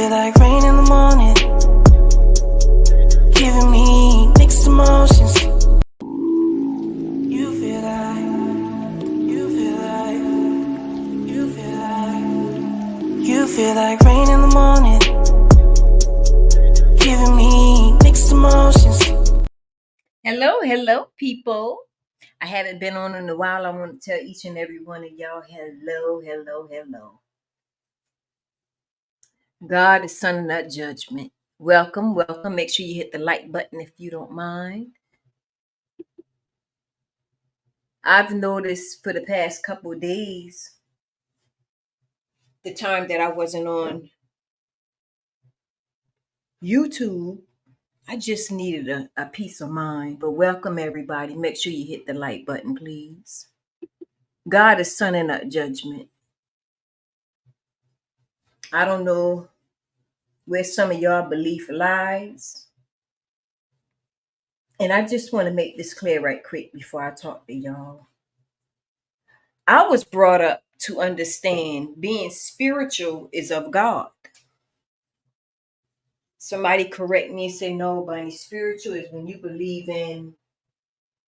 feel like rain in the morning, giving me mixed emotions. You feel like, you feel like, you feel like, you feel like rain in the morning, giving me mixed emotions. Hello, people. I haven't been on in a while. I want to tell each and every one of y'all hello. God is sending that judgment. Welcome. Make sure you hit the like button if you don't mind. I've noticed for the past couple of days, the time that I wasn't on YouTube, I just needed a peace of mind. But welcome, everybody. Make sure you hit the like button, please. God is sending that judgment. I don't know where some of y'all belief lies. And I just want to make this clear right quick before I talk to y'all. I was brought up to understand being spiritual is of God. Somebody correct me and say, no, Bunny, spiritual is when you believe in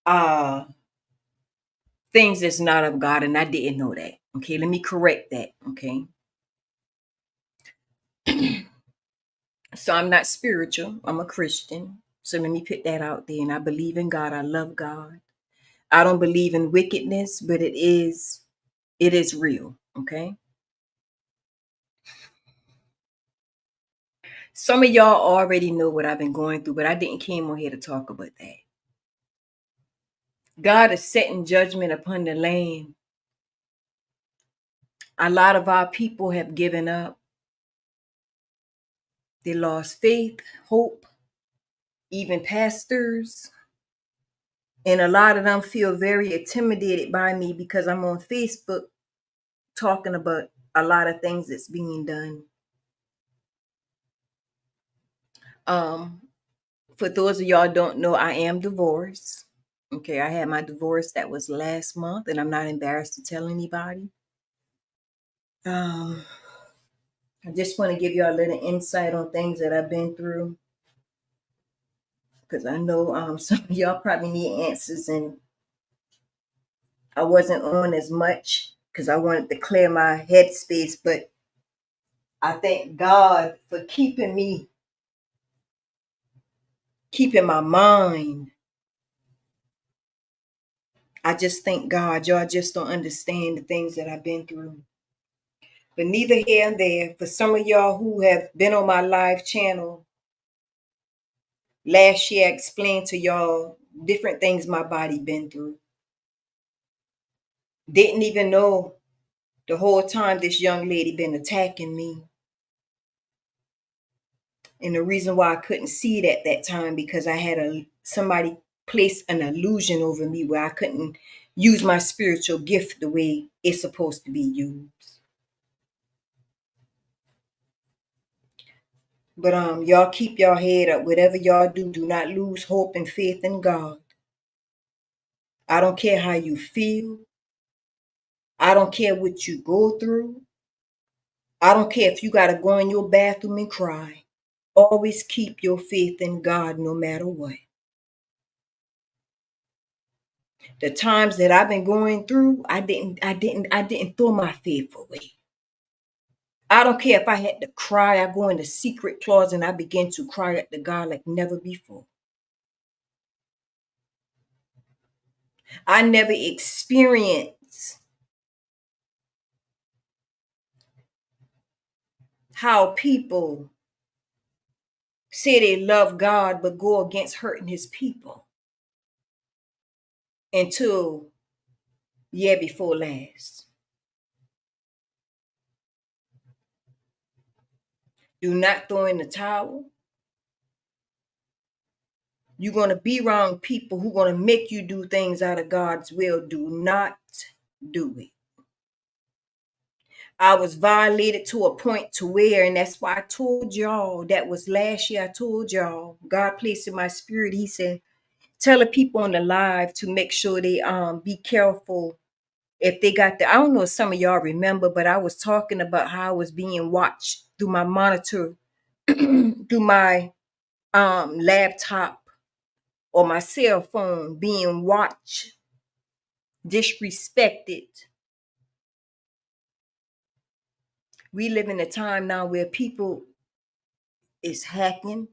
uh things that's not of God. And I didn't know that. Okay, let me correct that. Okay. So I'm not spiritual, I'm a Christian. So let me put that out there. And I believe in God. I love God. I don't believe in wickedness, but it is real. Okay. Some of y'all already know what I've been going through, but I didn't came on here to talk about that. God is setting judgment upon the land. A lot of our people have given up. They lost faith, hope, even pastors. And a lot of them feel very intimidated by me because I'm on Facebook talking about a lot of things that's being done. For those of y'all don't know, I am divorced. Okay, I had my divorce that was last month, and I'm not embarrassed to tell anybody. I just want to give y'all a little insight on things that I've been through, because I know some of y'all probably need answers, and I wasn't on as much because I wanted to clear my headspace. But I thank God for keeping my mind. I just thank God. Y'all just don't understand the things that I've been through. But neither here and there. For some of y'all who have been on my live channel, last year I explained to y'all different things my body been through. Didn't even know the whole time this young lady been attacking me. And the reason why I couldn't see it at that time, because I had somebody place an illusion over me where I couldn't use my spiritual gift the way it's supposed to be used. But y'all keep your head up. Whatever y'all do, do not lose hope and faith in God. I don't care how you feel. I don't care what you go through. I don't care if you got to go in your bathroom and cry. Always keep your faith in God no matter what. The times that I've been going through, I didn't throw my faith away. I don't care if I had to cry. I go in the secret closet and I begin to cry at the God like never before. I never experienced how people say they love God but go against hurting his people until year before last. Do not throw in the towel. You're going to be around people who are going to make you do things out of God's will. Do not do it. I was violated to a point to where, and that's why I told y'all, that was last year. I told y'all, God placed in my spirit. He said, tell the people on the live to make sure they be careful if they got I don't know if some of y'all remember, but I was talking about how I was being watched through my monitor through my laptop or my cell phone being watched, disrespected. We live in a time now where people is hacking,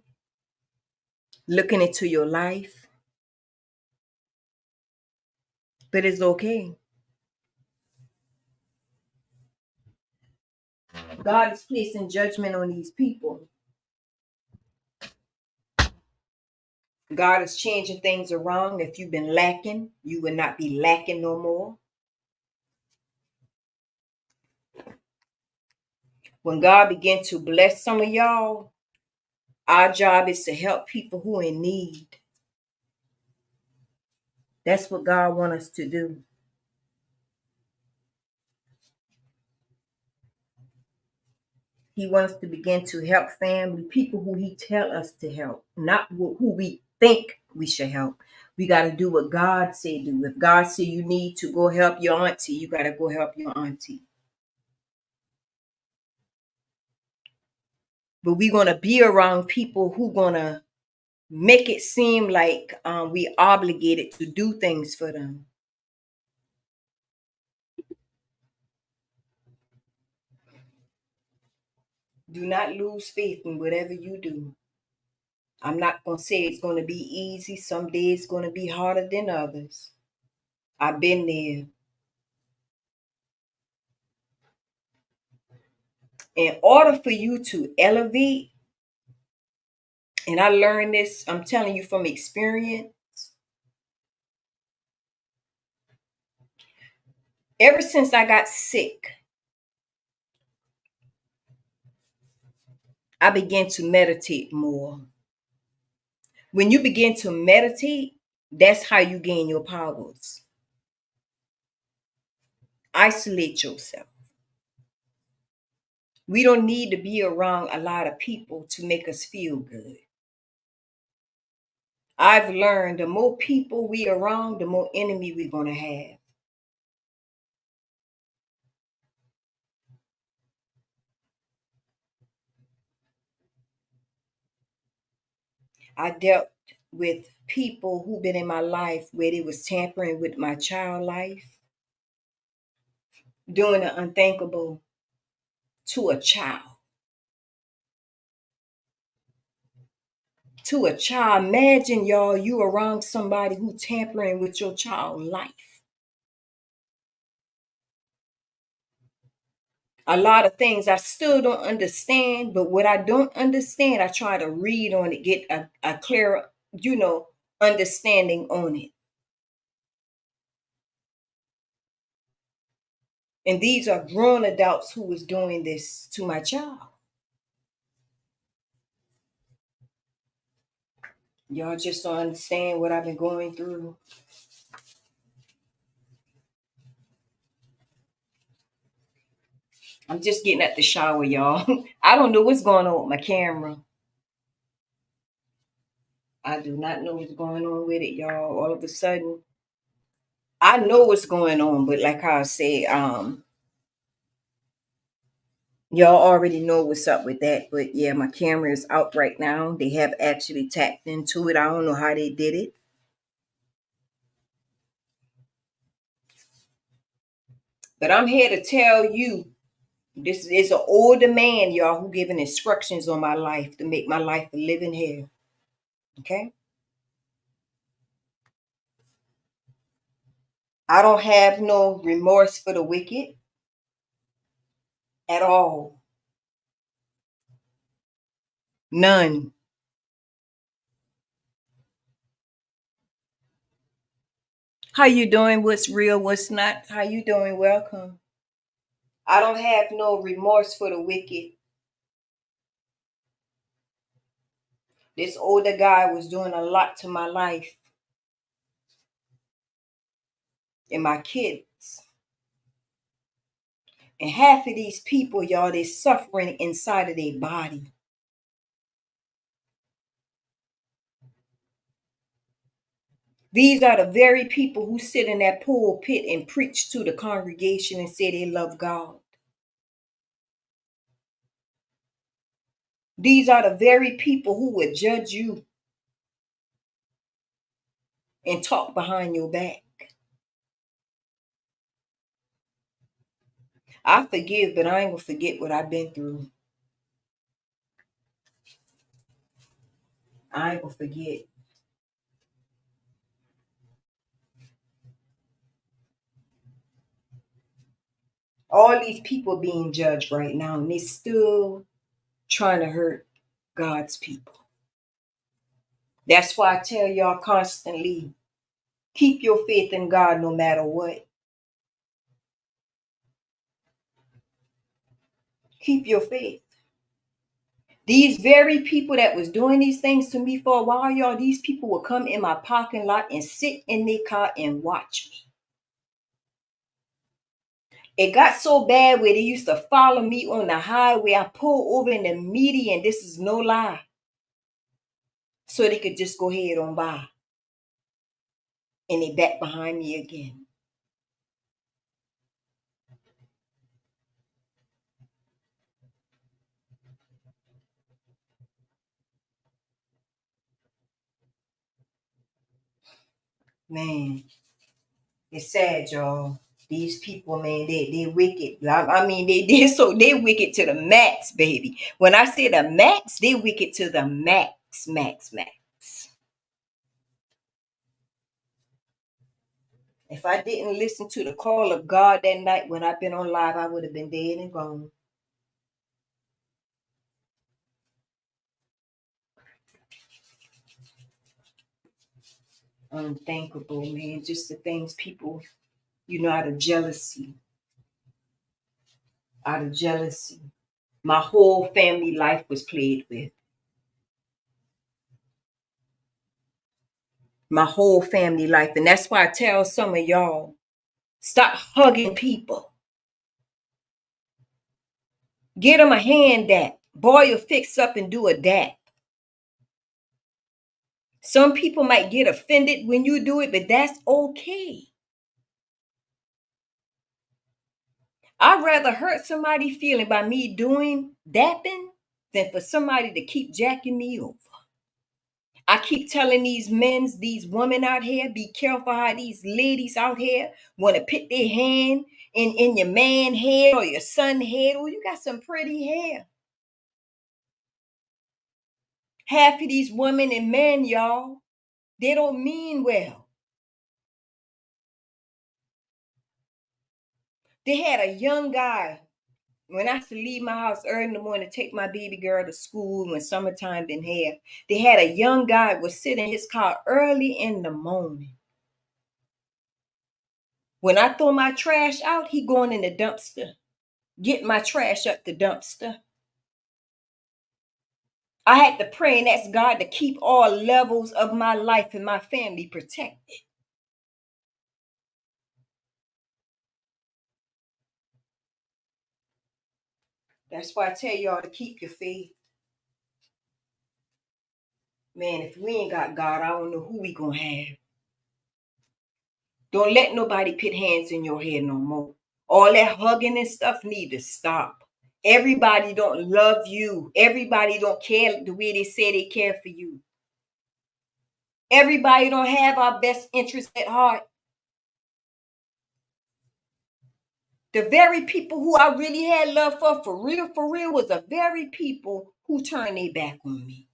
looking into your life, but it's okay. God is placing judgment on these people. God is changing things around. If you've been lacking, you will not be lacking no more. When God began to bless some of y'all, our job is to help people who are in need. That's what God wants us to do. He wants us to begin to help family, people who he tell us to help, not who we think we should help. We got to do what God said do. If God said you need to go help your auntie, you got to go help your auntie. But we're going to be around people who going to make it seem like we obligated to do things for them. Do not lose faith in whatever you do. I'm not going to say it's going to be easy. Some days it's going to be harder than others. I've been there. In order for you to elevate, and I learned this, I'm telling you from experience, ever since I got sick, I began to meditate more. When you begin to meditate, that's how you gain your powers. Isolate yourself. We don't need to be around a lot of people to make us feel good. I've learned the more people we around, the more enemy we're going to have. I dealt with people who've been in my life where they was tampering with my child life, doing the unthinkable to a child. To a child. Imagine y'all, you around somebody who tampering with your child life. A lot of things I still don't understand, but what I don't understand, I try to read on it, get a clearer, understanding on it. And these are grown adults who was doing this to my child. Y'all just don't understand what I've been going through. I'm just getting at the shower, y'all. I don't know what's going on with my camera. I do not know what's going on with it, y'all. All of a sudden, I know what's going on, but like I said, y'all already know what's up with that. But yeah, my camera is out right now. They have actually tapped into it. I don't know how they did it. But I'm here to tell you, this is an older man, y'all, who giving instructions on my life to make my life a living hell. Okay? I don't have no remorse for the wicked at all. None. How you doing? What's real? What's not? How you doing? Welcome. I don't have no remorse for the wicked. This older guy was doing a lot to my life and my kids. And half of these people, y'all, they suffering inside of their body. These are the very people who sit in that pulpit and preach to the congregation and say they love God. These are the very people who would judge you and talk behind your back. I forgive, but I ain't gonna forget what I've been through. I ain't gonna forget. All these people being judged right now, and they still trying to hurt God's people. That's why I tell y'all constantly, keep your faith in God no matter what. Keep your faith. These very people that was doing these things to me for a while, y'all, these people will come in my parking lot and sit in their car and watch me. It got so bad where they used to follow me on the highway. I pulled over in the median. This is no lie. So they could just go ahead on by. And they back behind me again. Man, it's sad, y'all. These people, man, they wicked. I mean, they wicked to the max, baby. When I say the max, they wicked to the max, max, max. If I didn't listen to the call of God that night when I've been on live, I would have been dead and gone. Unthinkable, man. Just the things people, out of jealousy. Out of jealousy. My whole family life was played with. My whole family life. And that's why I tell some of y'all, stop hugging people. Get them a hand dap. Boy, will fix up and do a dap. Some people might get offended when you do it, but that's okay. I'd rather hurt somebody's feeling by me doing dapping than for somebody to keep jacking me over. I keep telling these men, these women out here, be careful how these ladies out here want to put their hand in your man head or your son head. Oh, you got some pretty hair. Half of these women and men, y'all, they don't mean well. They had a young guy when I used to leave my house early in the morning to take my baby girl to school when summertime been here. They had a young guy was sitting in his car early in the morning. When I throw my trash out, he going in the dumpster. Get my trash up the dumpster. I had to pray and ask God to keep all levels of my life and my family protected. That's why I tell y'all to keep your faith. Man, if we ain't got God, I don't know who we gonna have. Don't let nobody put hands in your head no more. All that hugging and stuff need to stop. Everybody don't love you. Everybody don't care the way they say they care for you. Everybody don't have our best interest at heart. The very people who I really had love for real, was the very people who turned their back on me.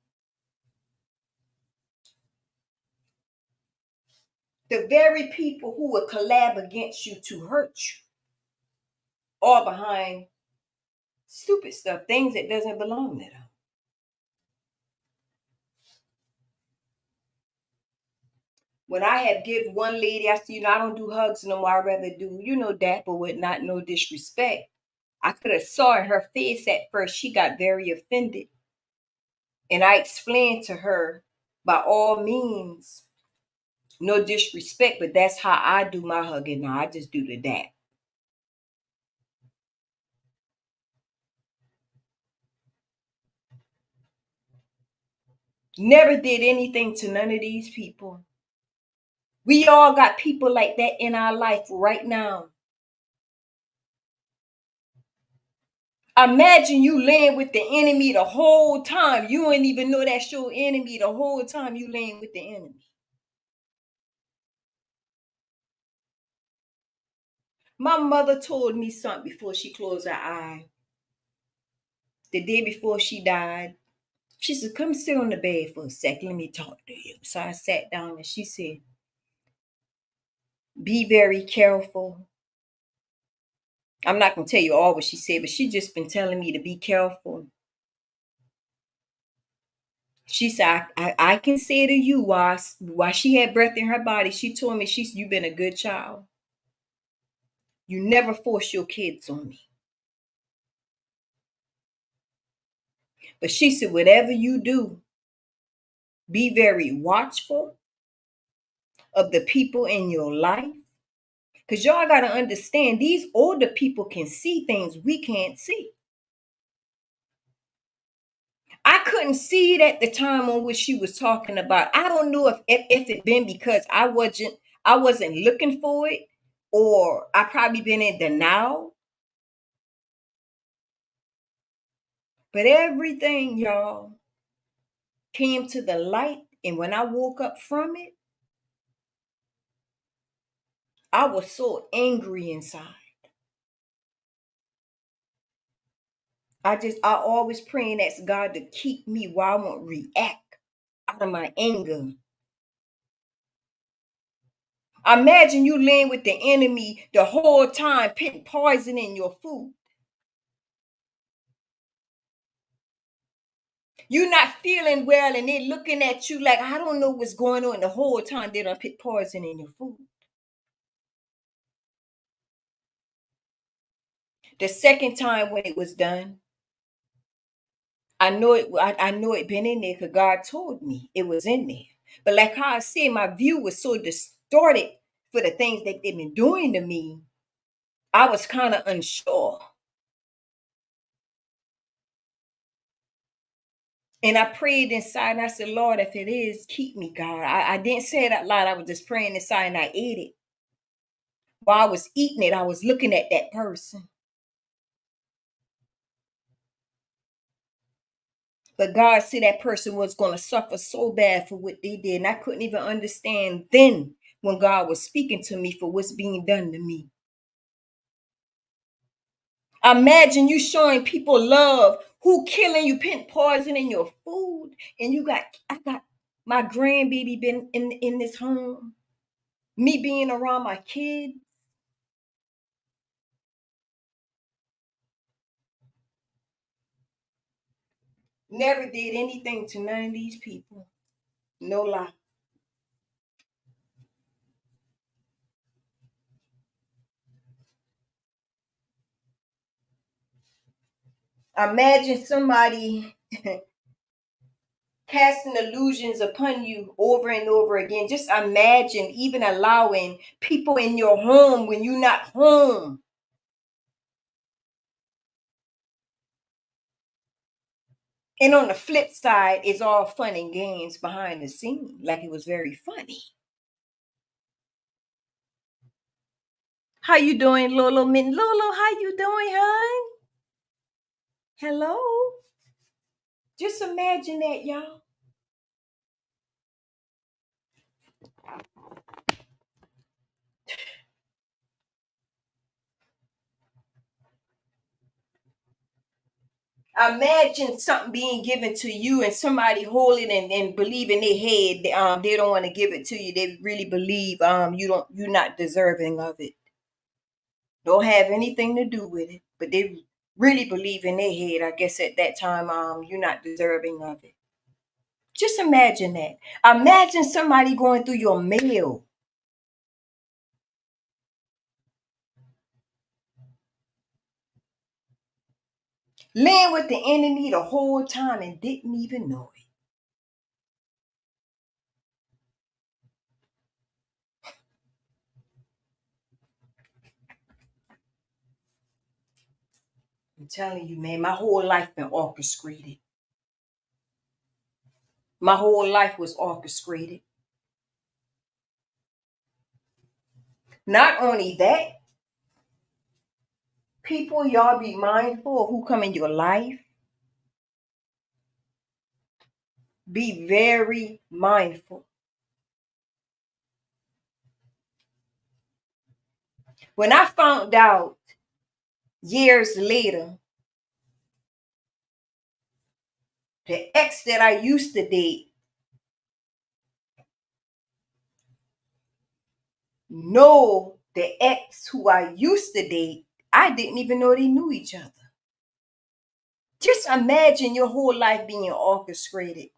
The very people who would collab against you to hurt you. All behind stupid stuff, things that doesn't belong to them. When I had give one lady, I said, I don't do hugs no more. I'd rather do, dapper with not no disrespect. I could have saw in her face at first, she got very offended. And I explained to her, by all means, no disrespect, but that's how I do my hugging now. I just do the dap. Never did anything to none of these people. We all got people like that in our life right now. Imagine you laying with the enemy the whole time. You ain't even know that's your enemy the whole time you laying with the enemy. My mother told me something before she closed her eye. The day before she died, she said, "Come sit on the bed for a second. Let me talk to you." So I sat down and she said, "Be very careful." I'm not going to tell you all what she said, but she just been telling me to be careful. She said, I can say to you while she had breath in her body, she told me, you've been a good child. You never force your kids on me. But she said, whatever you do, be very watchful of the people in your life. Because y'all got to understand, these older people can see things we can't see. I couldn't see it at the time on which she was talking about. I don't know if it been because I wasn't looking for it, or I probably been in denial. But everything, y'all, came to the light. And when I woke up from it, I was so angry inside. I always pray and ask God to keep me while I won't react out of my anger. Imagine you laying with the enemy the whole time, putting poison in your food. You're not feeling well, and they're looking at you like, I don't know what's going on the whole time. They done put poison in your food. The second time when it was done, I know it. I know it been in there because God told me it was in there. But like how I said, my view was so distorted for the things that they've been doing to me. I was kind of unsure, and I prayed inside. And I said, "Lord, if it is, keep me, God." I didn't say it out loud. I was just praying inside, and I ate it. While I was eating it, I was looking at that person. But God said that person was going to suffer so bad for what they did. And I couldn't even understand then when God was speaking to me for what's being done to me. Imagine you showing people love who killing you, putting poison in your food. And I got my grandbaby been in this home. Me being around my kids. Never did anything to none of these people. No lie. Imagine somebody casting illusions upon you over and over again. Just imagine even allowing people in your home when you're not home. And on the flip side, it's all fun and games behind the scene, like it was very funny. How you doing, Lolo? Lolo, how you doing, hon? Hello? Just imagine that, y'all. Imagine something being given to you and somebody holding and believe in their head they don't want to give it to you. They really believe you're not deserving of it. Don't have anything to do with it, but they really believe in their head. I guess at that time, you're not deserving of it. Just imagine that. Imagine somebody going through your mail. Laying with the enemy the whole time and didn't even know it. I'm telling you, man, my whole life been orchestrated. My whole life was orchestrated. Not only that, People, y'all be mindful of who come in your life. Be very mindful. When I found out years later, the ex that I used to date know the ex who I used to date, I didn't even know they knew each other. Just imagine your whole life being orchestrated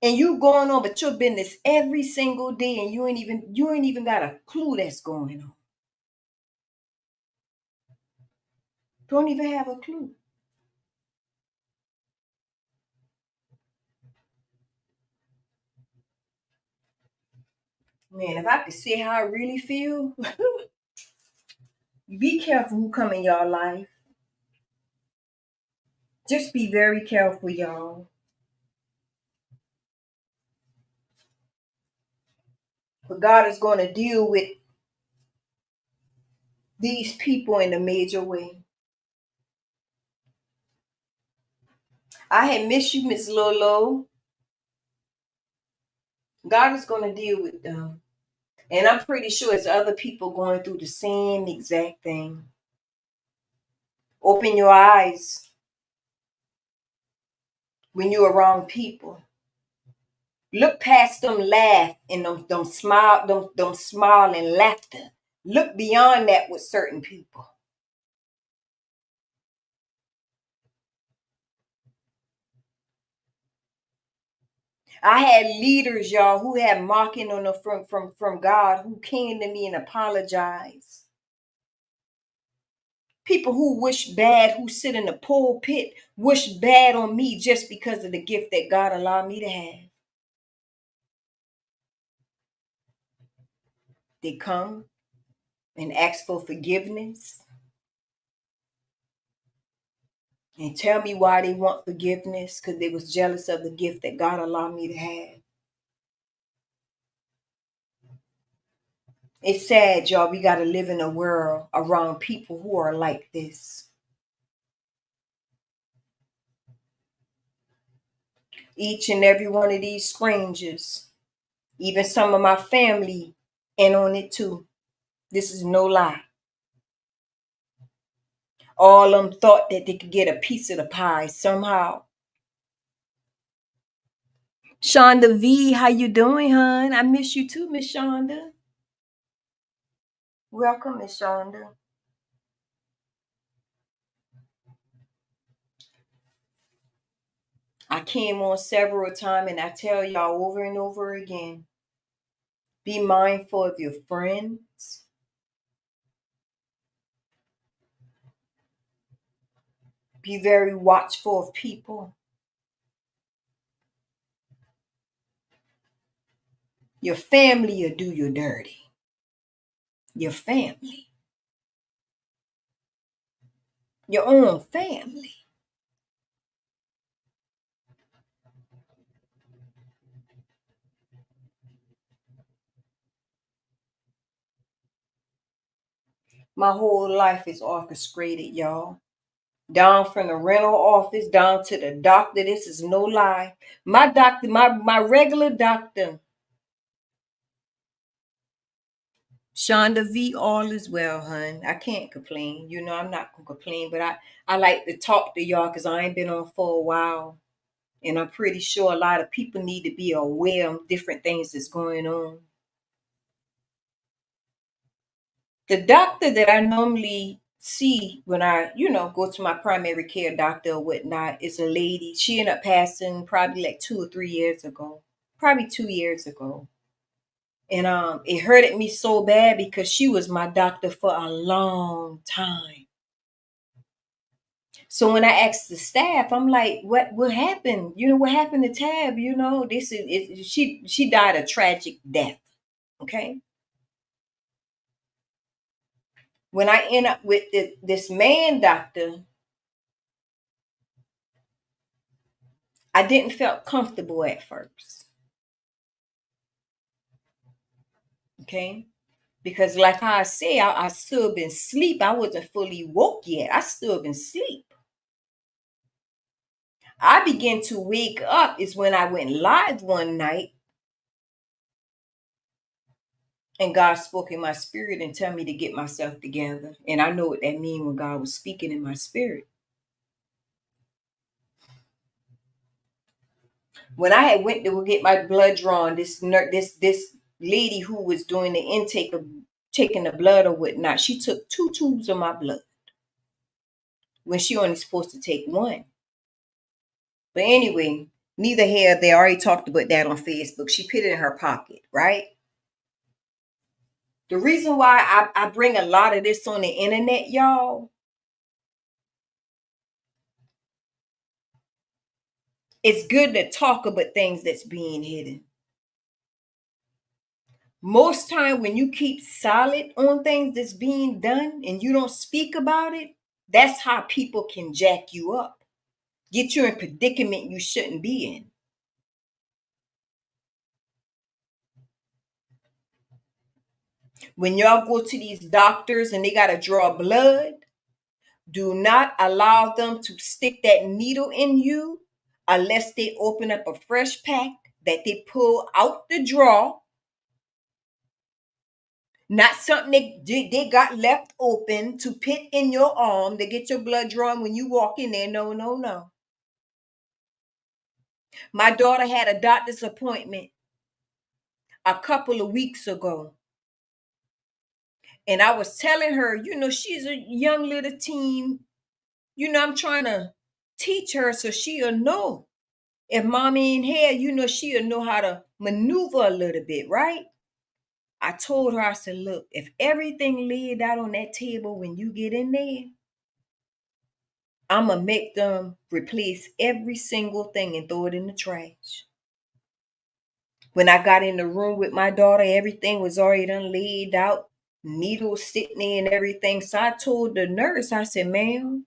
and you going on but your business every single day and you ain't even got a clue that's going on. Don't even have a clue. Man, if I could say how I really feel, be careful who come in your life. Just be very careful, y'all. But God is going to deal with these people in a major way. I had missed you, Miss Lolo. God is going to deal with them. And I'm pretty sure it's other people going through the same exact thing. Open your eyes when you're around people. Look past them laugh and them smile, them smile and laughter. Look beyond that with certain people. I had leaders, y'all, who had mocking on them from God, who came to me and apologized. People who wish bad, who sit in the pulpit, wish bad on me just because of the gift that God allowed me to have. They come and ask for forgiveness and tell me why they want forgiveness because they was jealous of the gift that God allowed me to have. It's sad, y'all. We got to live in a world around people who are like this. Each and every one of these strangers, even some of my family, in on it too. This is no lie. All of them thought that they could get a piece of the pie somehow. Shonda V, how you doing, hon? I miss you too, Miss Shonda. Welcome, Miss Shonda. I came on several times and I tell y'all over and over again, be mindful of your friends. Be very watchful of people. Your family will do you dirty. Your family. Your own family. My whole life is orchestrated, y'all. Down from the rental office, down to the doctor. This is no lie. My doctor, my regular doctor, Shonda V, all is well, hun. I can't complain. I'm not gonna complain, but I like to talk to y'all because I ain't been on for a while. And I'm pretty sure a lot of people need to be aware of different things that's going on. The doctor that I normally see when I go to my primary care doctor or whatnot is a lady. She ended up passing probably like 2 or 3 years ago. Probably 2 years ago. And it hurted me so bad because she was my doctor for a long time. So when I asked the staff, I'm like, what happened? What happened to Tab? She died a tragic death. Okay. When I end up with this man doctor, I didn't felt comfortable at first. Okay. Because like how I say, I still been asleep. I wasn't fully woke yet. I still been asleep. I began to wake up is when I went live one night and God spoke in my spirit and tell me to get myself together. And I know what that mean when God was speaking in my spirit. When I had went to get my blood drawn, this lady who was doing the intake of taking the blood or whatnot, she took 2 tubes of my blood when she only supposed to take one. But anyway, neither here they already talked about that on Facebook. She put it in her pocket, right? The reason why I bring a lot of this on the internet, y'all, it's good to talk about things that's being hidden. Most time when you keep silent on things that's being done and you don't speak about it, that's how people can jack you up, get you in predicament you shouldn't be in. When y'all go to these doctors and they got to draw blood, do not allow them to stick that needle in you unless they open up a fresh pack that they pull out the draw. Not something they got left open to put in your arm to get your blood drawn when you walk in there. No, no, no. My daughter had a doctor's appointment a couple of weeks ago. And I was telling her, she's a young little teen. I'm trying to teach her so she'll know. If mommy ain't here, she'll know how to maneuver a little bit, right? I told her, I said, look, if everything laid out on that table when you get in there, I'm going to make them replace every single thing and throw it in the trash. When I got in the room with my daughter, everything was already done laid out, needles sitting there and everything. So I told the nurse, I said, ma'am,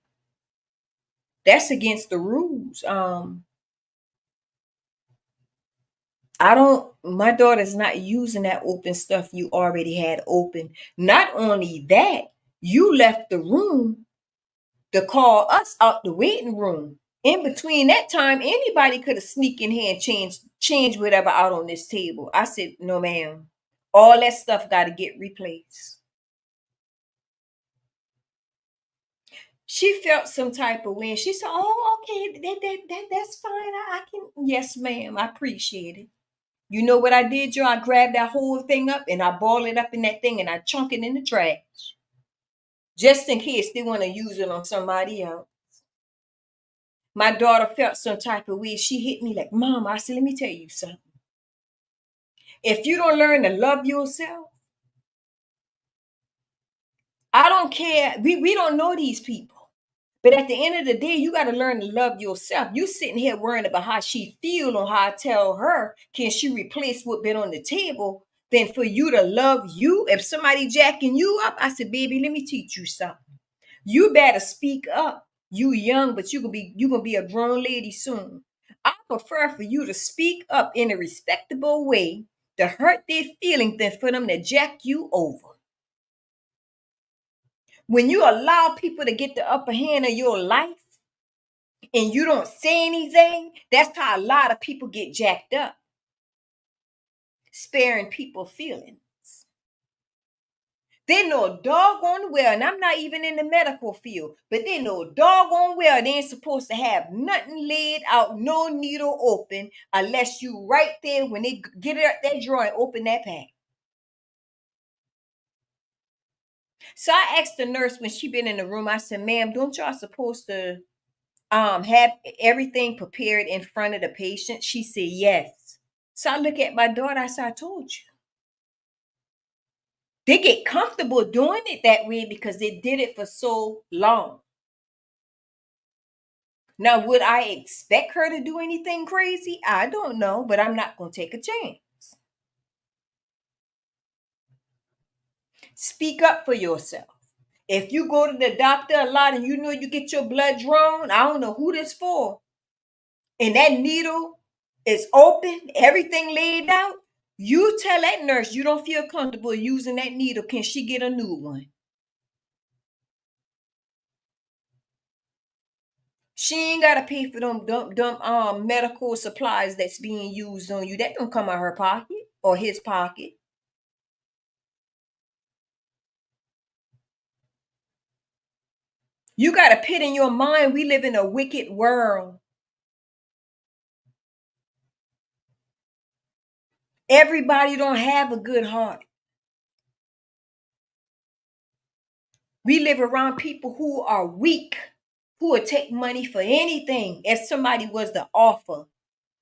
that's against the rules. My daughter's not using that open stuff you already had open. Not only that, you left the room to call us out the waiting room. In between that time, anybody could have sneaked in here and changed whatever out on this table. I said, no, ma'am. All that stuff got to get replaced. She felt some type of way. And she said, oh, okay, that's fine. I can, yes, ma'am. I appreciate it. You know what I did, y'all? I grabbed that whole thing up and I ball it up in that thing and I chunk it in the trash. Just in case they want to use it on somebody else. My daughter felt some type of way. She hit me like, Mom, I said, let me tell you something. If you don't learn to love yourself, I don't care. We don't know these people. But at the end of the day, you got to learn to love yourself. You sitting here worrying about how she feel or how I tell her, can she replace what been on the table? Then for you to love you, if somebody jacking you up, I said, baby, let me teach you something. You better speak up. You young, but you gonna be a grown lady soon. I prefer for you to speak up in a respectable way to hurt their feelings than for them to jack you over. When you allow people to get the upper hand of your life and you don't say anything, that's how a lot of people get jacked up. Sparing people feelings. They know doggone well, and I'm not even in the medical field, but they know doggone well they ain't supposed to have nothing laid out, no needle open, unless you right there when they get it out that drawer and open that pack. So I asked the nurse when she been in the room, I said, ma'am, don't y'all supposed to have everything prepared in front of the patient? She said, yes. So I look at my daughter, I said, I told you. They get comfortable doing it that way because they did it for so long. Now, would I expect her to do anything crazy? I don't know, but I'm not going to take a chance. Speak up for yourself. If you go to the doctor a lot and you know you get your blood drawn, I don't know who this for, and that needle is open, everything laid out, You tell that nurse you don't feel comfortable using that needle. Can she get a new one? She ain't gotta pay for them medical supplies that's being used on you. That don't come out her pocket or his pocket. You gotta put in your mind we live in a wicked world. Everybody don't have a good heart. We live around people who are weak, who will take money for anything if somebody was to offer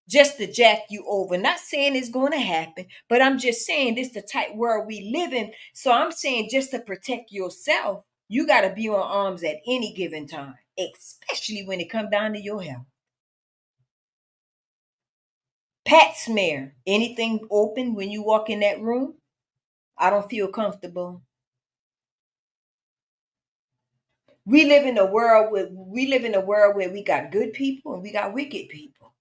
just to jack you over. Not saying it's going to happen, but I'm just saying this is the type world we live in. So I'm saying just to protect yourself, you got to be on arms at any given time, especially when it comes down to your health. Pat smear, anything open when you walk in that room, I don't feel comfortable. We live in a world where we got good people and we got wicked people.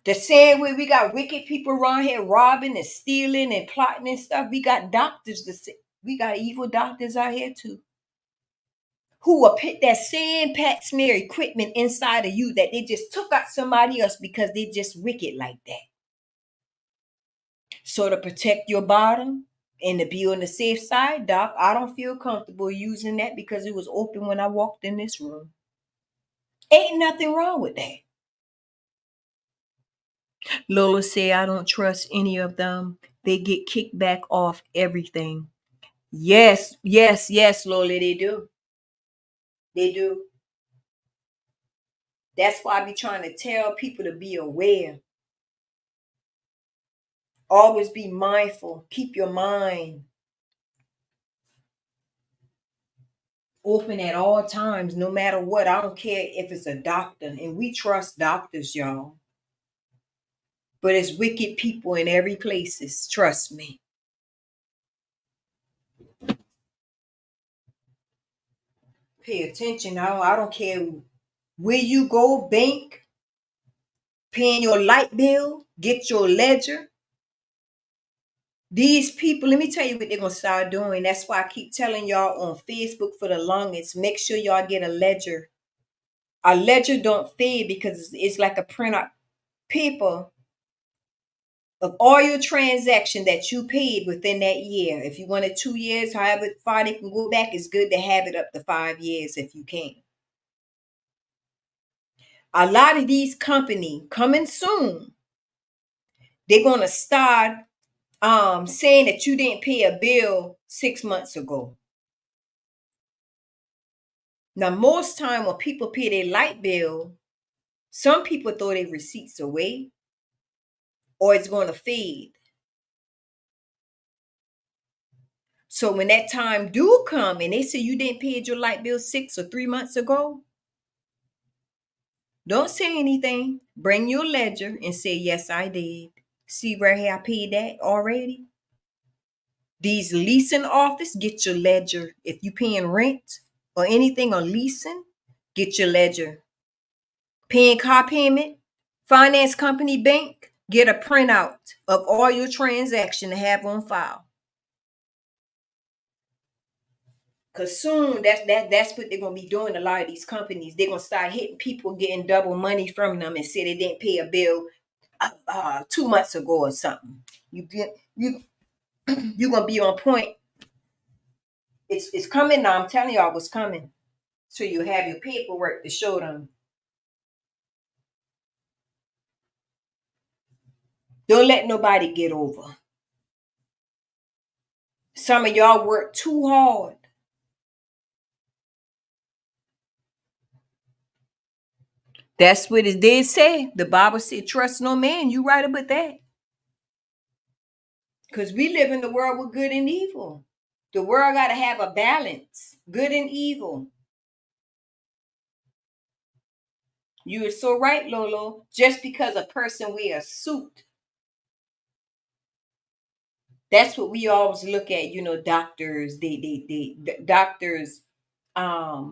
The same way we got wicked people around here robbing and stealing and plotting and stuff, we got doctors. We got evil doctors out here too, who will put that same pat smear equipment inside of you that they just took out somebody else because they just wicked like that. So to protect your bottom and to be on the safe side, doc, I don't feel comfortable using that because it was open when I walked in this room. Ain't nothing wrong with that. Lola said, I don't trust any of them. They get kicked back off everything. Yes, yes, yes, Lola, they do. They do. That's why I be trying to tell people to be aware. Always be mindful. Keep your mind open at all times, no matter what. I don't care if it's a doctor, and we trust doctors, y'all. But it's wicked people in every places. Trust me. Pay attention now. I don't care where you go, bank, paying your light bill, get your ledger. These people, let me tell you what they're gonna start doing. That's why I keep telling y'all on Facebook for the longest. Make sure y'all get a ledger. A ledger don't fade because it's like a printout paper of all your transaction that you paid within that year. If you wanted 2 years, however far they can go back, it's good to have it up to 5 years if you can. A lot of these companies coming soon, they're gonna start saying that you didn't pay a bill 6 months ago. Now, most time when people pay their light bill, some people throw their receipts away or it's going to fade. So when that time do come and they say you didn't pay your light bill 6 or 3 months ago, don't say anything. Bring your ledger and say, yes, I did. See right here, I paid that already. These leasing office, get your ledger. If you paying rent or anything on leasing, get your ledger. Paying car payment, finance company, bank, get a printout of all your transaction to have on file. Cause soon that's what they're gonna be doing. A lot of these companies, they're gonna start hitting people getting double money from them and say they didn't pay a bill 2 months ago or something. You gonna be on point. It's coming now. I'm telling y'all what's coming. So you have your paperwork to show them. Don't let nobody get over. Some of y'all work too hard. That's what it did say. The Bible said, trust no man. You right about that. Because we live in the world with good and evil. The world got to have a balance, good and evil. You are so right, Lolo. Just because a person wear a suit, that's what we always look at. Doctors, doctors,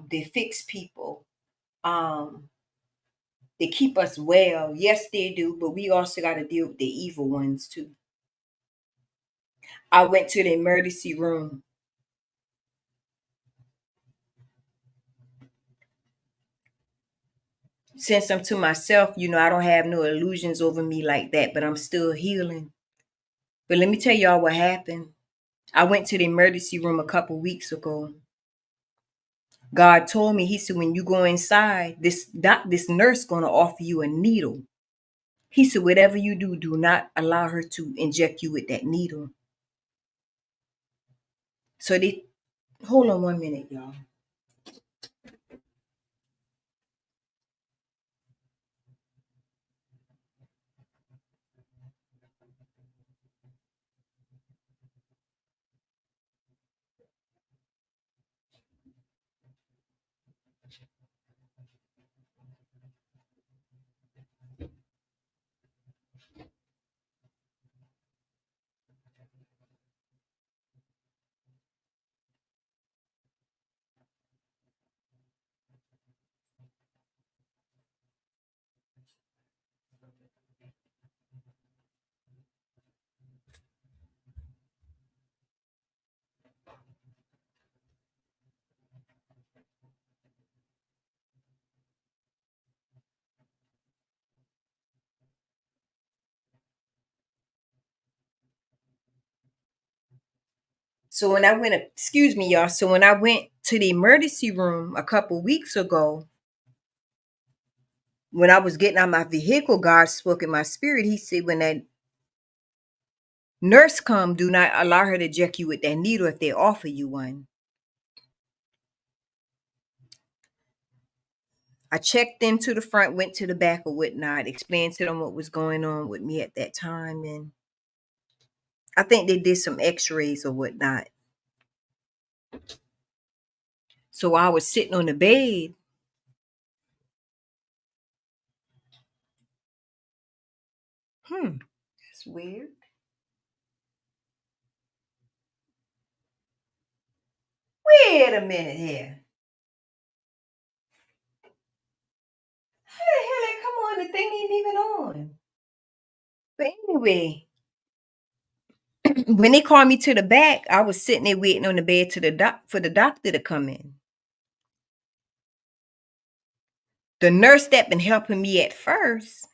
they fix people. Um, they keep us well. Yes, they do, but we also got to deal with the evil ones too. I went to the emergency room. Since I'm to myself, I don't have no illusions over me like that, but I'm still healing. But let me tell y'all what happened. I went to the emergency room a couple weeks ago. God told me, he said, when you go inside, this nurse gonna offer you a needle. He said, whatever you do, do not allow her to inject you with that needle. So they hold on 1 minute, y'all. So when I went, excuse me, y'all. So when I went to the emergency room a couple weeks ago, when I was getting out my vehicle, God spoke in my spirit. He said, when that nurse come, do not allow her to inject you with that needle if they offer you one. I checked into the front, went to the back or whatnot, explained to them what was going on with me at that time. And I think they did some x-rays or whatnot. So I was sitting on the bed. That's weird. Wait a minute here. How the hell they come on? The thing ain't even on. But anyway, when they called me to the back, I was sitting there waiting on the bed to the for the doctor to come in. The nurse that been helping me at first,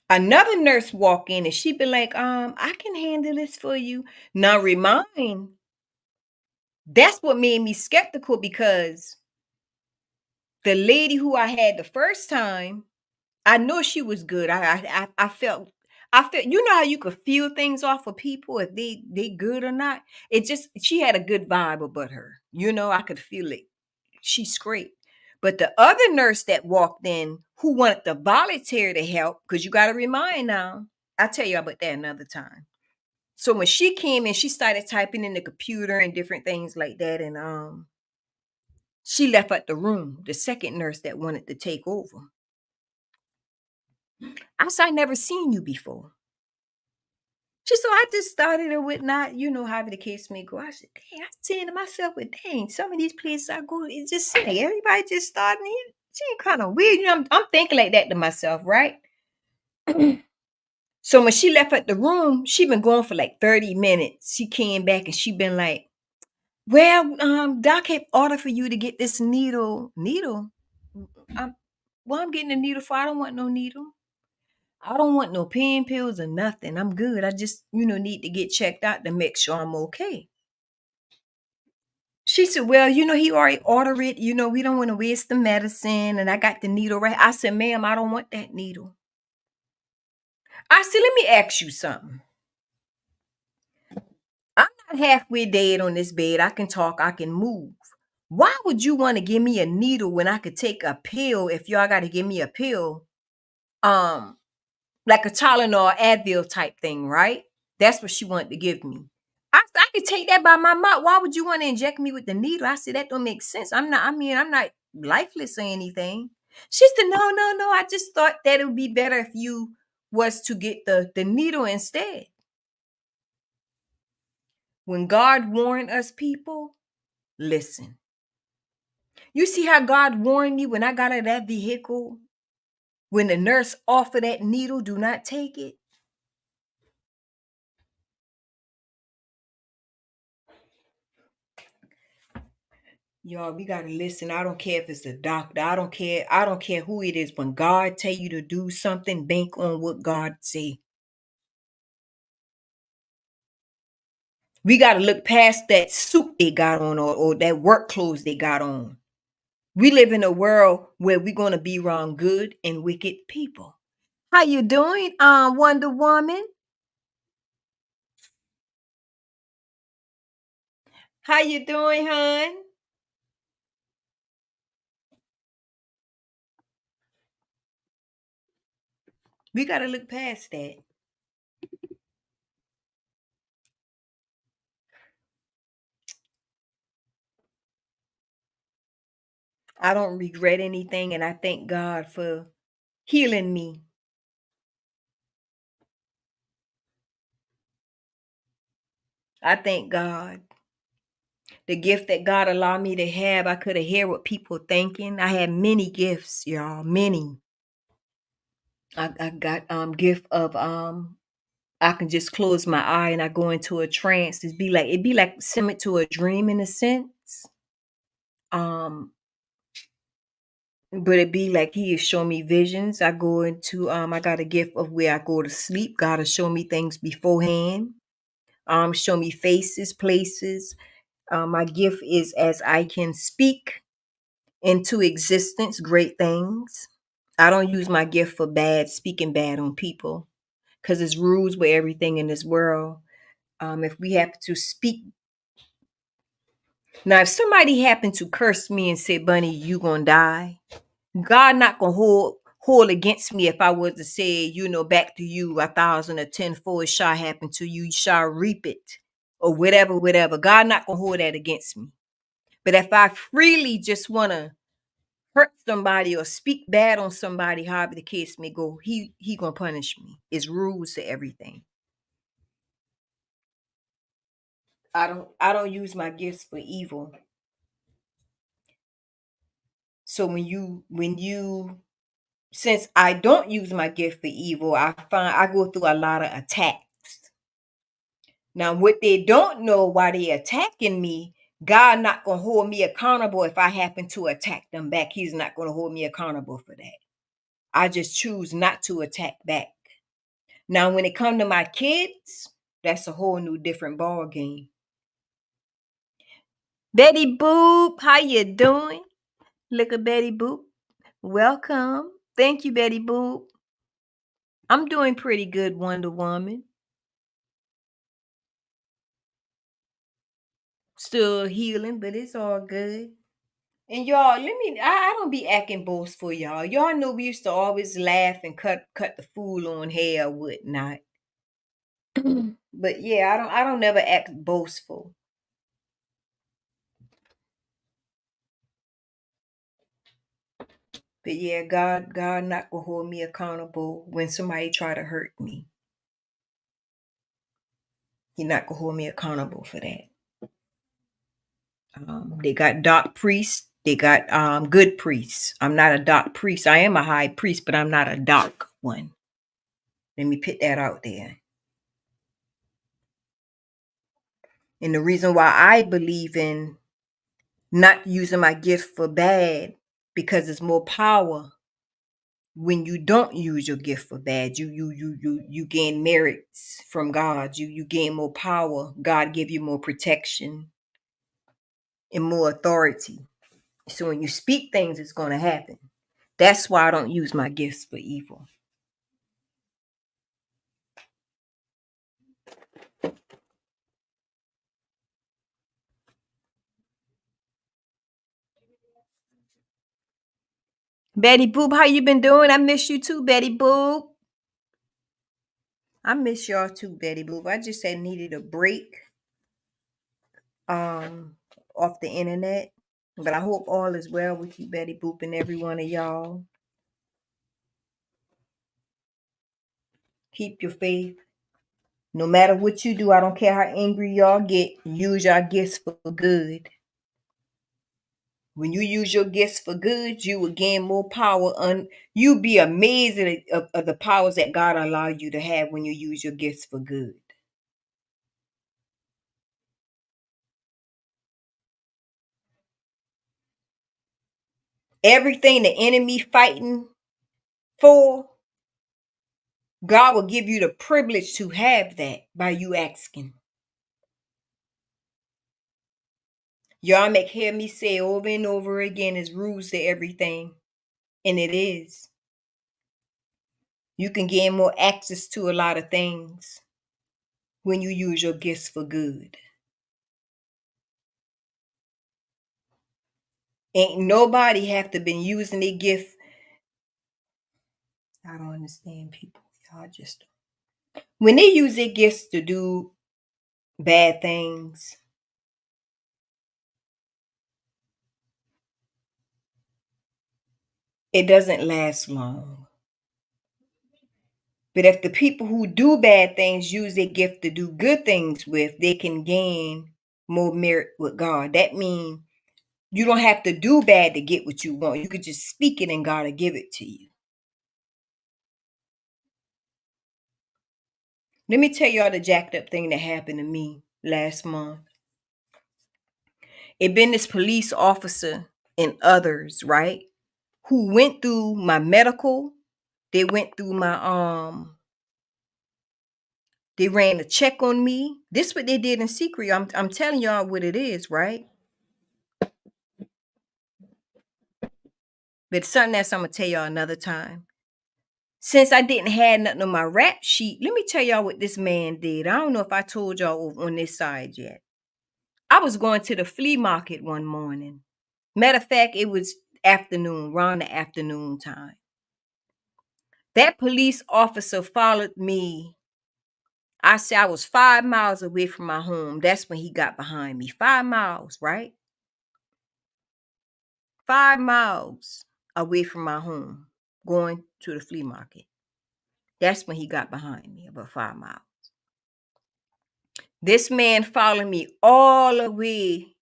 another nurse walk in and she be like, I can handle this for you. Now remind, that's what made me skeptical because the lady who I had the first time, I know she was good. I felt you know how you could feel things off of people if they good or not. It just she had a good vibe about her. I could feel it. She's great. But the other nurse that walked in who wanted to volunteer to help, because you got to remind now, I'll tell you about that another time. So when she came in, she started typing in the computer and different things like that. And she left out the room, the second nurse that wanted to take over. I said, I never seen you before. She said, I just started or whatnot, however the case may go. I said, dang, I saying to myself, well, dang, some of these places I go, it's just saying everybody just starting here. She ain't kind of weird. I'm thinking like that to myself, right? So when she left at the room, she been going for like 30 minutes. She came back and she been like, well, Doc had ordered for you to get this needle. Needle? I'm, well, I'm getting a needle for. I don't want no needle. I don't want no pain pills or nothing. I'm good. I just, need to get checked out to make sure I'm okay. She said, well, he already ordered it. We don't want to waste the medicine. And I got the needle right. I said, ma'am, I don't want that needle. I said, let me ask you something. I'm not halfway dead on this bed. I can talk, I can move. Why would you want to give me a needle when I could take a pill if y'all got to give me a pill? Um, like a Tylenol Advil type thing, right? That's what she wanted to give me. I could take that by my mouth. Why would you want to inject me with the needle? I said that don't make sense. I'm not lifeless or anything. She said, no, no, no. I just thought that it would be better if you was to get the needle instead. When God warned us people, listen. You see how God warned me when I got out of that vehicle? When the nurse offered that needle, do not take it. Y'all, we gotta listen. I don't care if it's a doctor. I don't care who it is. When God tell you to do something, bank on what God say. We gotta look past that suit they got on, or that work clothes they got on. We live in a world where we're gonna be around good and wicked people. How you doing, Wonder Woman? How you doing, hon? We gotta look past that. I don't regret anything, and I thank God for healing me. I thank God. The gift that God allowed me to have, I could have heard what people thinking. I had many gifts, y'all, many. I got gift of I can just close my eye and I go into a trance. It'd be like similar to a dream in a sense. Um, but it'd be like he is showing me visions. I got a gift of where I go to sleep. God will show me things beforehand. Show me faces, places. My gift is as I can speak into existence great things. I don't use my gift for bad, speaking bad on people, because it's rules with everything in this world. If we happen to speak now, if somebody happened to curse me and say, "Bunny, you gonna die," God not gonna hold against me if I was to say, back to you 1,010 fold, it shall happen to you, you shall reap it, or whatever, whatever. God not gonna hold that against me. But if I freely just wanna hurt somebody or speak bad on somebody, however the case may go, he gonna punish me. It's rules to everything. I don't use my gifts for evil. So when you since I don't use my gift for evil, I find I go through a lot of attacks. Now, what they don't know why they attacking me, God not gonna hold me accountable if I happen to attack them back. He's not gonna hold me accountable for that. I just choose not to attack back. Now, when it come to my kids, that's a whole new different ball game. Betty Boop, how you doing? Look at Betty Boop. Welcome. Thank you, Betty Boop. I'm doing pretty good, Wonder Woman. Still healing, but it's all good. And y'all, I don't be acting boastful, y'all. Y'all know we used to always laugh and cut the fool on hair or whatnot. But yeah, I don't never act boastful. But yeah, God not gonna hold me accountable when somebody try to hurt me. He not gonna hold me accountable for that. They got dark priests. They got good priests. I'm not a dark priest. I am a high priest, but I'm not a dark one. Let me put that out there. And the reason why I believe in not using my gift for bad, because it's more power when you don't use your gift for bad. You gain merits from God. You gain more power. God give you more protection and more authority. So when you speak things, it's going to happen. That's why I don't use my gifts for evil. Betty Boop, how you been doing? I miss you too, Betty Boop. I miss y'all too, Betty Boop. I just had needed a break um off the internet. But I hope all is well with you, Betty Boop, and every one of y'all. Keep your faith. No matter what you do, I don't care how angry y'all get, use your gifts for good. When you use your gifts for good, you will gain more power. You be amazed of the powers that God allow you to have when you use your gifts for good. Everything the enemy fighting for, God will give you the privilege to have that by you asking. Y'all make hear me say over and over again, is rules to everything. And it is. You can gain more access to a lot of things when you use your gifts for good. Ain't nobody have to been using their gift. I don't understand people. Y'all just when they use their gifts to do bad things, it doesn't last long. But if the people who do bad things use their gift to do good things with, they can gain more merit with God. That means you don't have to do bad to get what you want. You could just speak it and God will give it to you. Let me tell y'all the jacked up thing that happened to me last month. It been this police officer and others, right? Who went through my medical. They went through my they ran a check on me. This what they did in secret. I'm telling y'all what it is, right? But it's something else I'm gonna tell y'all another time. Since I didn't have nothing on my rap sheet, let me tell y'all what this man did. I don't know if I told y'all on this side yet. I was going to the flea market one morning. Matter of fact, it was afternoon, around the afternoon time. That police officer followed me. I said I was 5 miles away from my home. That's when he got behind me. 5 miles, right? 5 miles away from my home, going to the flea market. That's when he got behind me, about 5 miles. This man followed me all the way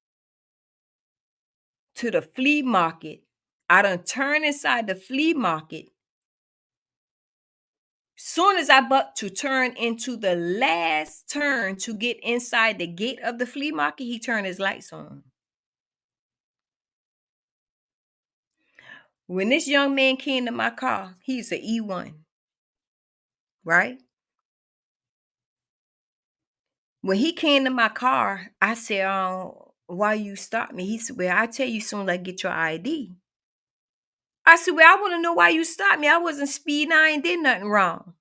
to the flea market. I done turned inside the flea market. Soon as I about to turn into the last turn to get inside the gate of the flea market, he turned his lights on. When this young man came to my car, he's an E1, right? When he came to my car, I said, why you stop me? He said, well, I'll tell you soon as I get your ID. I said, well, I want to know why you stopped me. I wasn't speeding. I ain't did nothing wrong.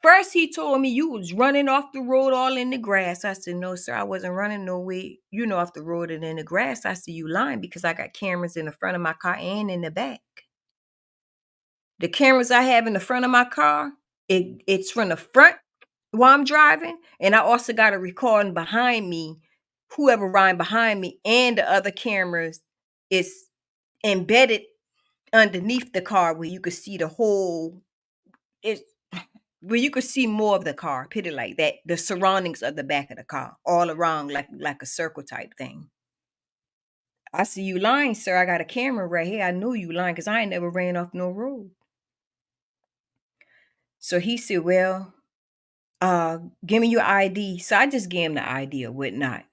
First, he told me you was running off the road all in the grass. I said, no, sir, I wasn't running no way, off the road and in the grass. I said, you lying because I got cameras in the front of my car and in the back. The cameras I have in the front of my car, it's from the front while I'm driving. And I also got a recording behind me, whoever riding behind me, and the other cameras is embedded underneath the car where you could see the whole it's where you could see more of the car, put it like that, the surroundings of the back of the car, all around like a circle type thing. I see you lying, sir. I got a camera right here. I knew you lying because I ain't never ran off no road. So he said, well, give me your ID. So I just gave him the ID or whatnot.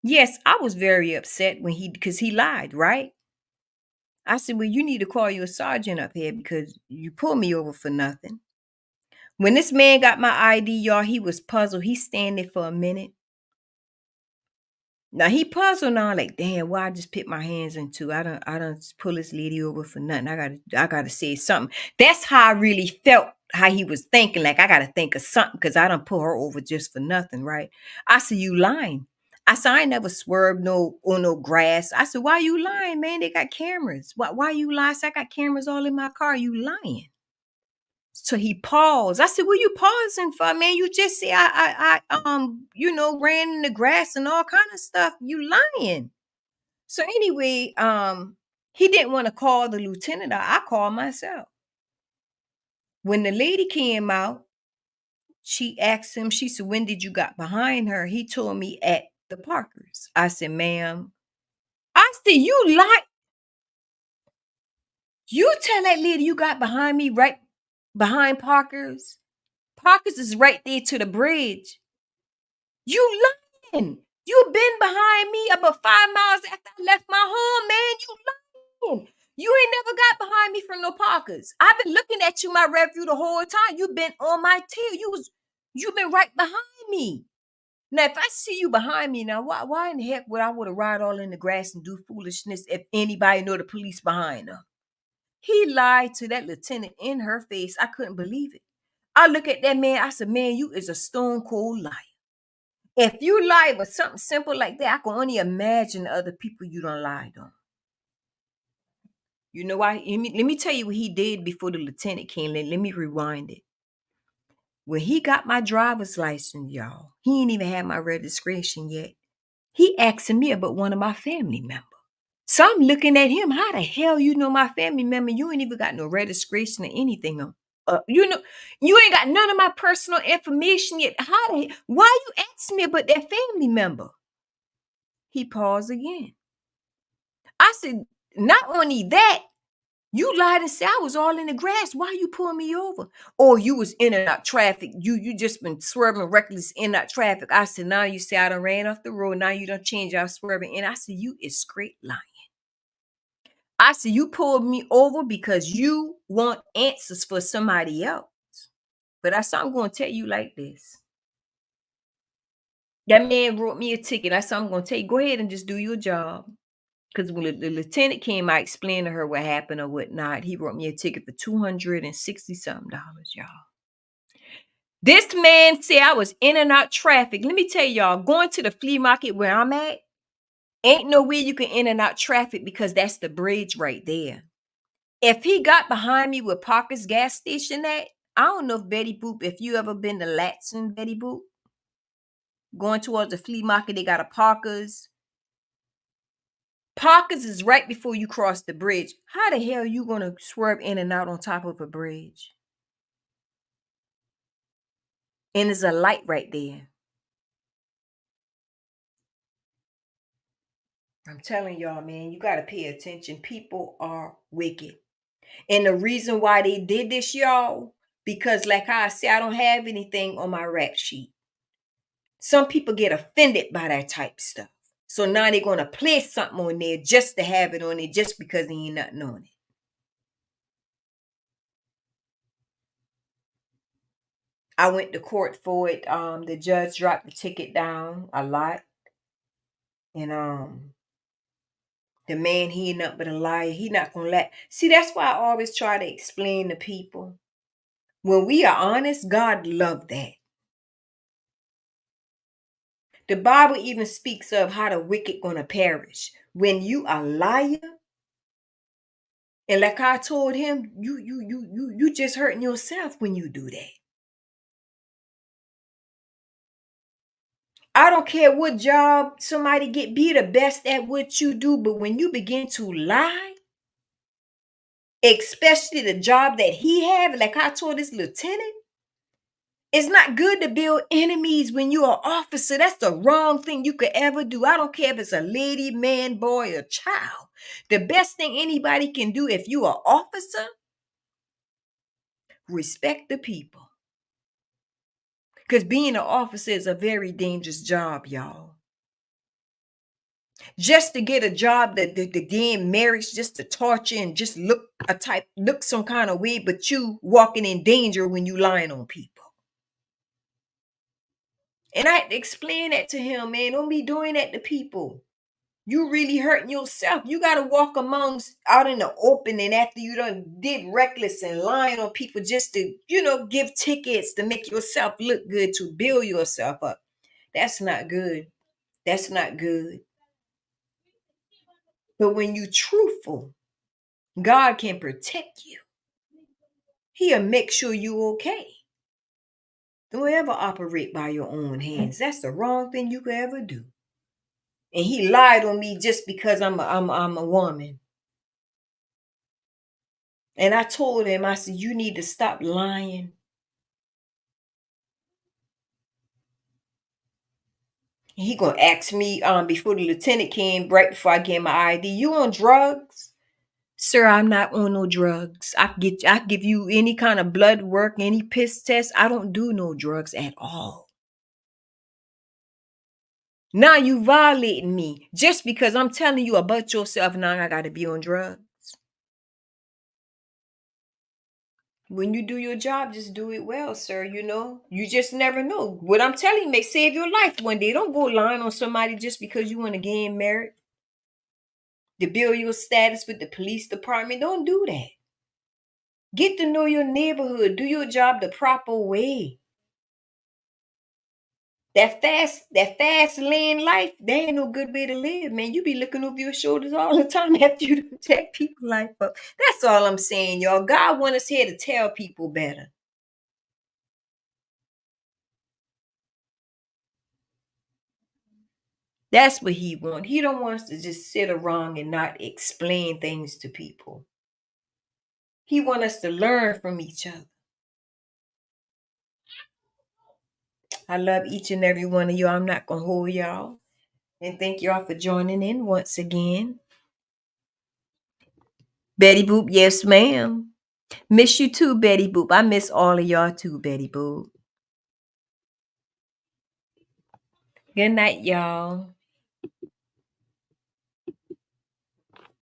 Yes, I was very upset when because he lied, right? I said, well, you need to call your sergeant up here because you pulled me over for nothing. When this man got my ID, y'all, he was puzzled. He standing for a minute. Now he puzzled now, like, damn, why I just put my hands into? I don't pull this lady over for nothing. I gotta say something. That's how I really felt. How he was thinking, like I gotta think of something because I don't pull her over just for nothing, right? I said, you lying. I said, I ain't never swerved no on no grass. I said, why you lying, man? They got cameras. Why you lying? I said, I got cameras all in my car. You lying. So he paused. I said, what you pausing for, man? You just say I ran in the grass and all kind of stuff. You lying. So anyway, he didn't want to call the lieutenant. I called myself. When the lady came out, she asked him, she said, when did you got behind her? He told me at the Parkers. I said, ma'am, I said, you lie. You tell that lady you got behind me right behind Parkers. Parkers is right there to the bridge. You lying. You been behind me about 5 miles after I left my home, man. You lying. You ain't never got behind me from no Parkers. I've been looking at you, my rear-view, the whole time. You've been on my tail. You've been right behind me. Now, if I see you behind me now, why in the heck would I want to ride all in the grass and do foolishness if anybody know the police behind her? He lied to that lieutenant in her face. I couldn't believe it. I look at that man. I said, man, you is a stone cold liar. If you lie about something simple like that, I can only imagine the other people you done lied on. You know why? Let me tell you what he did before the lieutenant came. Let me rewind it. When he got my driver's license, y'all, he ain't even had my registration yet. He asking me about one of my family members. So I'm looking at him. How the hell you know my family member? You ain't even got no registration or anything on. You know, you ain't got none of my personal information yet. Why you asking me about that family member? He paused again. I said, not only that, you lied and said I was all in the grass. Why you pulling me over? Or you was in and out traffic. You just been swerving reckless in that traffic. I said, now you say I done ran off the road. Now you done change out swerving in. I said, you is straight lying. I said, you pulled me over because you want answers for somebody else. But I said, I'm going to tell you like this. That man wrote me a ticket. I said, I'm going to tell you, go ahead and just do your job. Because when the lieutenant came, I explained to her what happened or whatnot. He wrote me a ticket for $260 something, y'all. This man said I was in and out traffic. Let me tell y'all, going to the flea market where I'm at, ain't no way you can in and out traffic because that's the bridge right there. If he got behind me with Parker's gas station at, I don't know if Betty Boop, if you ever been to Latson, Betty Boop, going towards the flea market, they got a Parker's. Parker's is right before you cross the bridge. How the hell are you going to swerve in and out on top of a bridge? And there's a light right there. I'm telling y'all, man, you got to pay attention. People are wicked. And the reason why they did this, y'all, because like I said, I don't have anything on my rap sheet. Some people get offended by that type stuff. So now they're going to place something on there just to have it on it just because there ain't nothing on it. I went to court for it. The judge dropped the ticket down a lot. And the man, he ain't nothing but a liar. He not gonna let. See, that's why I always try to explain to people. When we are honest, God love that. The Bible even speaks of how the wicked gonna perish. When you a liar, and like I told him, you just hurting yourself when you do that. I don't care what job somebody get, be the best at what you do, but when you begin to lie, especially the job that he have, like I told this lieutenant, it's not good to build enemies when you're an officer. That's the wrong thing you could ever do. I don't care if it's a lady, man, boy, or child. The best thing anybody can do if you're an officer, respect the people. Because being an officer is a very dangerous job, y'all. Just to get a job that the game marriage, just to torture and just look some kind of way, but you walking in danger when you lying on people. And I had to explain that to him, man. Don't be doing that to people. You really hurting yourself. You gotta walk amongst out in the open, and after you done did reckless and lying on people just to, give tickets to make yourself look good, to build yourself up. That's not good. That's not good. But when you truthful, God can protect you. He'll make sure you okay. Don't ever operate by your own hands. That's the wrong thing you could ever do. And he lied on me just because I'm a woman. And I told him, I said, you need to stop lying. He gonna ask me before the lieutenant came, right before I gave my ID, you on drugs? Sir, I'm not on no drugs. I give you any kind of blood work, any piss test. I don't do no drugs at all. Now you violating me just because I'm telling you about yourself. Now I gotta be on drugs. When you do your job, just do it well, sir. You just never know. What I'm telling you may save your life one day. Don't go lying on somebody just because you want to get married to build your status with the police department. Don't do that. Get to know your neighborhood. Do your job the proper way. That fast lane life, there ain't no good way to live, man. You be looking over your shoulders all the time after you take people life up. That's all I'm saying, y'all. God want us here to tell people better. That's what he want. He don't want us to just sit around and not explain things to people. He want us to learn from each other. I love each and every one of you. I'm not gonna hold y'all. And thank y'all for joining in once again. Betty Boop, yes, ma'am. Miss you too, Betty Boop. I miss all of y'all too, Betty Boop. Good night, y'all.